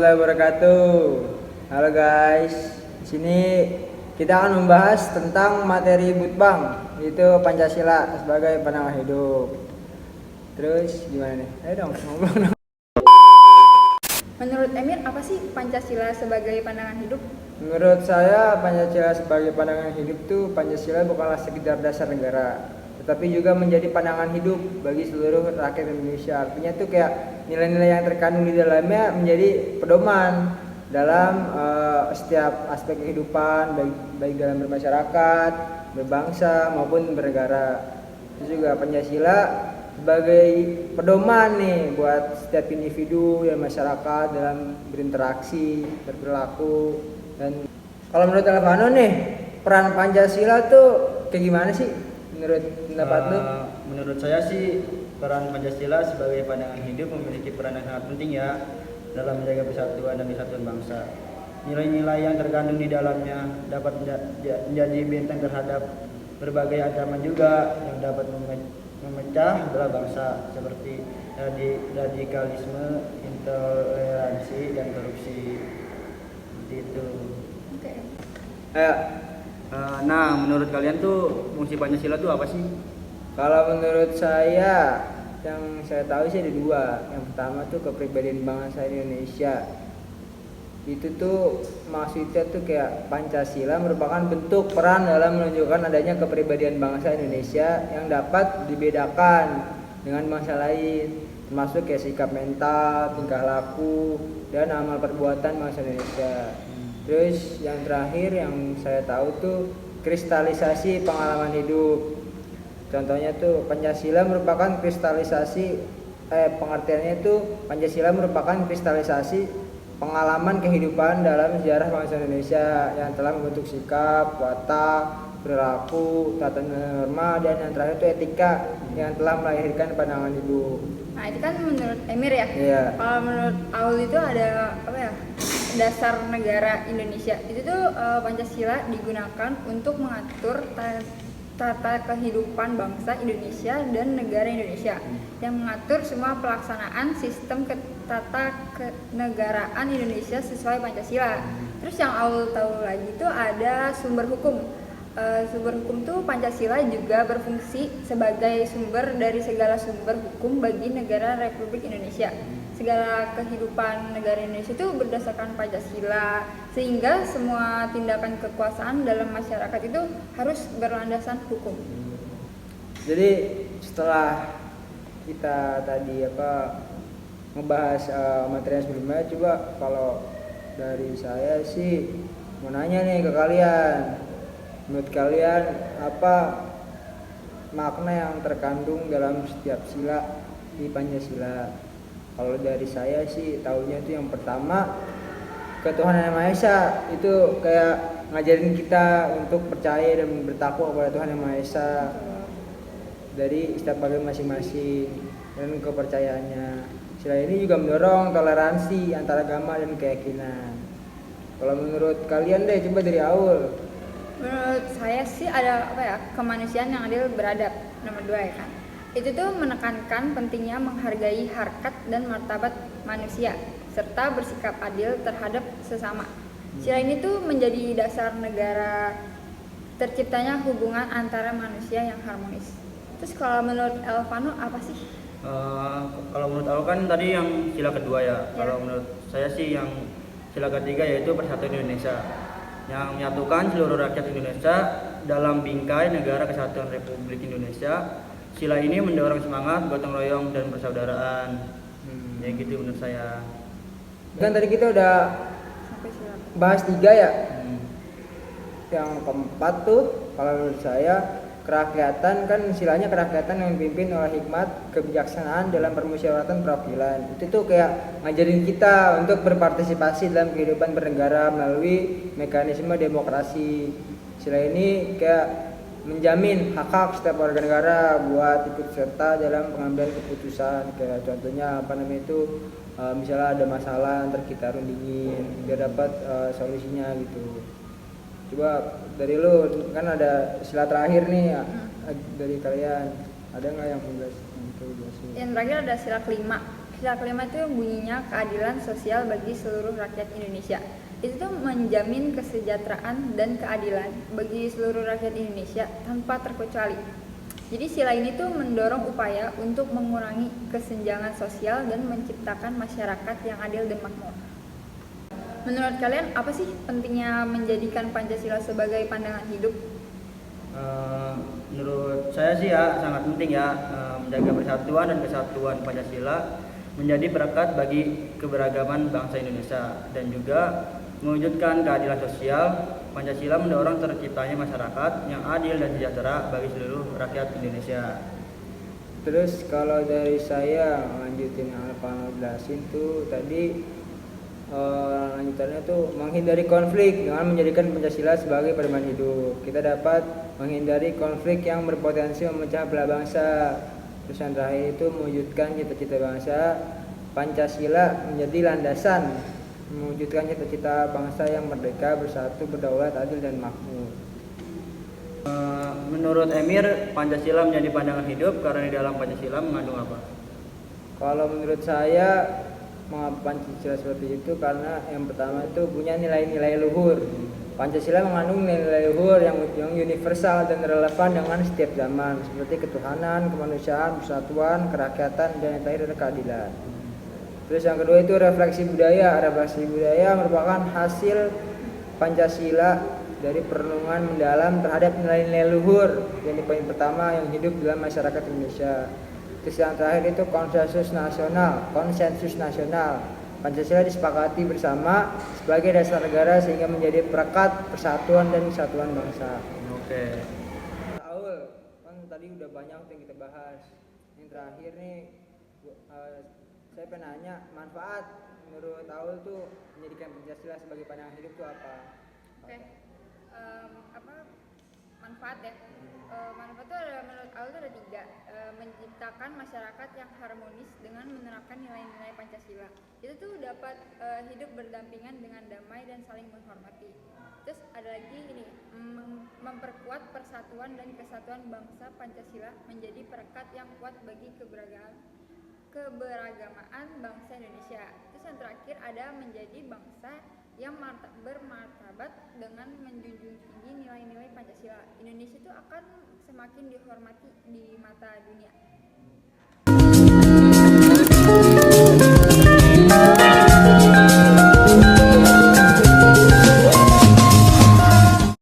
warahmatullahi wabarakatuh. Halo guys, di sini kita akan membahas tentang materi Butbang, yaitu Pancasila sebagai pandangan hidup. Terus gimana nih? Ayo dong ngobrol dong. Menurut Emir, apa sih Pancasila sebagai pandangan hidup? Menurut saya Pancasila sebagai pandangan hidup tuh Pancasila bukanlah sekedar dasar negara, tetapi juga menjadi pandangan hidup bagi seluruh rakyat Indonesia. Artinya tuh kayak nilai-nilai yang terkandung di dalamnya menjadi pedoman dalam setiap aspek kehidupan, baik dalam bermasyarakat, berbangsa maupun bernegara. Itu juga Pancasila sebagai pedoman nih buat setiap individu dan masyarakat dalam berinteraksi, berperilaku. Dan kalau menurut Elvano nih, peran Pancasila tuh kayak gimana sih menurut pendapat lu? Menurut saya sih peran Pancasila sebagai pandangan hidup memiliki peran yang sangat penting ya dalam menjaga persatuan dan kesatuan bangsa. Nilai-nilai yang terkandung di dalamnya dapat menjadi benteng terhadap berbagai ancaman juga yang dapat memecah belah bangsa seperti radikalisme, intoleransi, dan korupsi. Seperti itu. Oke. Nah, menurut kalian tuh fungsi Pancasila tuh apa sih? Kalau menurut saya, yang saya tahu sih ada dua. Yang pertama tuh kepribadian bangsa Indonesia. Itu tuh maksudnya tuh kayak Pancasila merupakan bentuk peran dalam menunjukkan adanya kepribadian bangsa Indonesia yang dapat dibedakan dengan bangsa lain, termasuk kayak sikap mental, tingkah laku, dan amal perbuatan bangsa Indonesia. Terus yang terakhir yang saya tahu tuh kristalisasi pengalaman hidup. Contohnya tuh Pancasila merupakan kristalisasi pengertiannya itu Pancasila merupakan kristalisasi pengalaman kehidupan dalam sejarah bangsa Indonesia yang telah membentuk sikap, watak, perilaku, tata norma, dan yang terakhir itu etika yang telah melahirkan pandangan hidup. Nah, itu kan menurut Emir ya. Iya. Kalau menurut Aul itu ada apa ya? Dasar negara Indonesia. Itu tuh Pancasila digunakan untuk mengatur tata kehidupan bangsa Indonesia dan negara Indonesia yang mengatur semua pelaksanaan sistem tata kenegaraan Indonesia sesuai Pancasila. Terus yang Aul tahu lagi itu ada sumber hukum. Sumber hukum tuh Pancasila juga berfungsi sebagai sumber dari segala sumber hukum bagi negara Republik Indonesia. Segala kehidupan negara Indonesia itu berdasarkan Pancasila, sehingga semua tindakan kekuasaan dalam masyarakat itu harus berlandasan hukum. Jadi setelah kita tadi ngebahas materi yang sebelumnya, coba kalau dari saya sih mau nanya nih ke kalian, menurut kalian apa makna yang terkandung dalam setiap sila di Pancasila? Kalau dari saya sih tahunya itu yang pertama ketuhanan Yang Maha Esa, itu kayak ngajarin kita untuk percaya dan bertakwa kepada Tuhan Yang Maha Esa dari setiap agama masing-masing dan kepercayaannya. Sila ini juga mendorong toleransi antar agama dan keyakinan. Kalau menurut kalian deh, coba dari Aul. Menurut saya sih ada kemanusiaan yang adil beradab, nomor 2 ya kan. Itu tuh menekankan pentingnya menghargai harkat dan martabat manusia serta bersikap adil terhadap sesama. Sila ini tuh menjadi dasar negara terciptanya hubungan antara manusia yang harmonis. Terus kalau menurut Elvano apa sih? Kalau menurut aku kan tadi yang sila kedua ya. Kalau menurut saya sih yang sila ketiga yaitu Persatuan Indonesia yang menyatukan seluruh rakyat Indonesia dalam bingkai Negara Kesatuan Republik Indonesia. Sila ini mendorong semangat gotong royong dan persaudaraan. Ya gitu menurut saya. Kan tadi kita udah Sampai sila bahas 3 ya. Yang keempat tuh kalau menurut saya kerakyatan, kan silanya kerakyatan yang dipimpin oleh hikmat kebijaksanaan dalam permusyawaratan perwakilan. Itu tuh kayak ngajarin kita untuk berpartisipasi dalam kehidupan bernegara melalui mekanisme demokrasi. Sila ini kayak menjamin hak-hak setiap warga negara buat ikut serta dalam pengambilan keputusan. Kayak contohnya misalnya ada masalah ntar kita rundingin biar dapat solusinya gitu. Coba dari lu, kan ada sila terakhir nih ya, dari kalian ada nggak yang menjelaskan itu? Yang terakhir ada sila kelima. Sila kelima itu bunyinya keadilan sosial bagi seluruh rakyat Indonesia. Itu tuh menjamin kesejahteraan dan keadilan bagi seluruh rakyat Indonesia tanpa terkecuali. Jadi sila ini tuh mendorong upaya untuk mengurangi kesenjangan sosial dan menciptakan masyarakat yang adil dan makmur. Menurut kalian apa sih pentingnya menjadikan Pancasila sebagai pandangan hidup? Menurut saya sih ya sangat penting ya, menjaga persatuan dan kesatuan Pancasila menjadi perekat bagi keberagaman bangsa Indonesia dan juga mewujudkan keadilan sosial. Pancasila mendorong terciptanya masyarakat yang adil dan sejahtera bagi seluruh rakyat Indonesia. Terus kalau dari saya lanjutin yang Alvano jelasin tuh tadi, lanjutannya tuh menghindari konflik dengan menjadikan Pancasila sebagai pedoman hidup. Kita dapat menghindari konflik yang berpotensi memecah belah bangsa. Terus yang terakhir itu mewujudkan cita-cita bangsa. Pancasila menjadi landasan mewujudkan cita-cita bangsa yang merdeka, bersatu, berdaulat, adil, dan makmur. Menurut Emir, Pancasila menjadi pandangan hidup karena di dalam Pancasila mengandung apa? Kalau menurut saya, mengapa Pancasila seperti itu karena yang pertama itu punya nilai-nilai luhur. Pancasila mengandung nilai luhur yang universal dan relevan dengan setiap zaman, seperti ketuhanan, kemanusiaan, persatuan, kerakyatan, dan yang terakhir adalah keadilan. Terus yang kedua itu refleksi budaya. Refleksi budaya merupakan hasil Pancasila dari perenungan mendalam terhadap nilai-nilai luhur. Yang poin pertama yang hidup dalam masyarakat Indonesia. Terus yang terakhir itu konsensus nasional. Pancasila disepakati bersama sebagai dasar negara sehingga menjadi perekat persatuan dan kesatuan bangsa. Oke. Aul, kan tadi udah banyak yang kita bahas. Yang terakhir nih, saya pengen nanya, manfaat menurut Aul tuh menjadikan Pancasila sebagai pandangan hidup tuh apa? Oke. Manfaat ya? Manfaat itu ada, menurut Aul itu ada 3. Menciptakan masyarakat yang harmonis dengan menerapkan nilai-nilai Pancasila. Itu tuh dapat hidup berdampingan dengan damai dan saling menghormati. Terus ada lagi ini, memperkuat persatuan dan kesatuan bangsa. Pancasila menjadi perekat yang kuat bagi keberagamaan bangsa Indonesia. Terus yang terakhir ada menjadi bangsa yang bermartabat dengan menjunjung tinggi nilai-nilai Pancasila. Indonesia itu akan semakin dihormati di mata dunia.